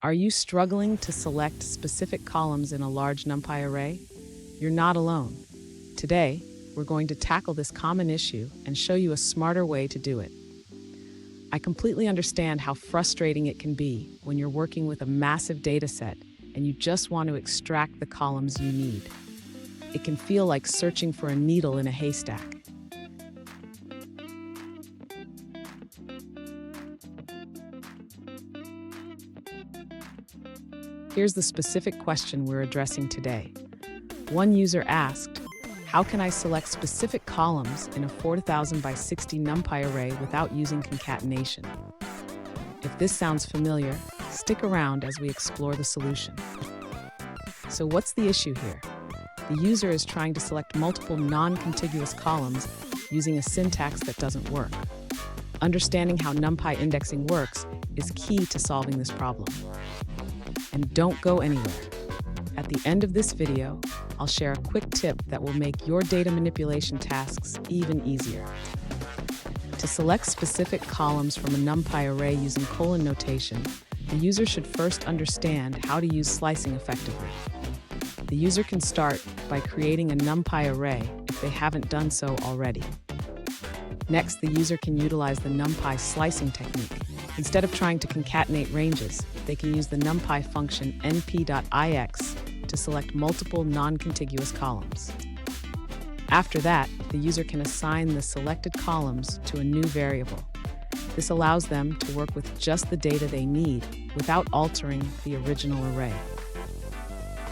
Are you struggling to select specific columns in a large NumPy array? You're not alone. Today, we're going to tackle this common issue and show you a smarter way to do it. I completely understand how frustrating it can be when you're working with a massive data set and you just want to extract the columns you need. It can feel like searching for a needle in a haystack. Here's the specific question we're addressing today. One user asked, how can I select specific columns in a 4000 by 60 NumPy array without using concatenation? If this sounds familiar, stick around as we explore the solution. So what's the issue here? The user is trying to select multiple non-contiguous columns using a syntax that doesn't work. Understanding how NumPy indexing works is key to solving this problem. And don't go anywhere. At the end of this video, I'll share a quick tip that will make your data manipulation tasks even easier. To select specific columns from a NumPy array using colon notation, the user should first understand how to use slicing effectively. The user can start by creating a NumPy array if they haven't done so already. Next, the user can utilize the NumPy slicing technique. Instead of trying to concatenate ranges, they can use the NumPy function np.ix to select multiple non-contiguous columns. After that, the user can assign the selected columns to a new variable. This allows them to work with just the data they need without altering the original array.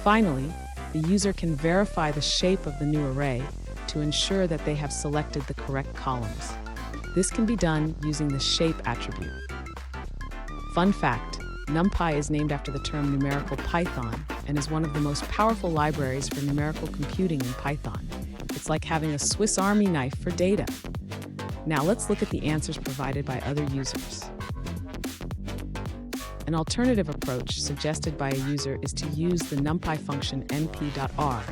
Finally, the user can verify the shape of the new array to ensure that they have selected the correct columns. This can be done using the shape attribute. Fun fact, NumPy is named after the term numerical Python and is one of the most powerful libraries for numerical computing in Python. It's like having a Swiss Army knife for data. Now let's look at the answers provided by other users. An alternative approach suggested by a user is to use the NumPy function np.r.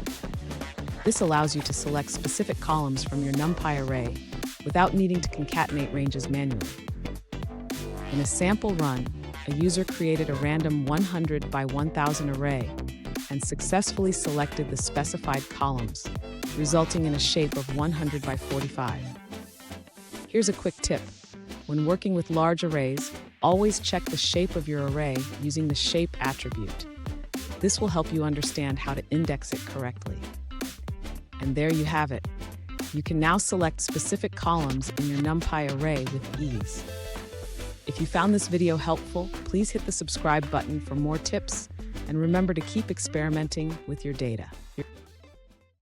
This allows you to select specific columns from your NumPy array without needing to concatenate ranges manually. In a sample run, a user created a random 100 by 1000 array and successfully selected the specified columns, resulting in a shape of 100 by 45. Here's a quick tip. When working with large arrays, always check the shape of your array using the shape attribute. This will help you understand how to index it correctly. And there you have it. You can now select specific columns in your NumPy array with ease. If you found this video helpful, please hit the subscribe button for more tips, and remember to keep experimenting with your data.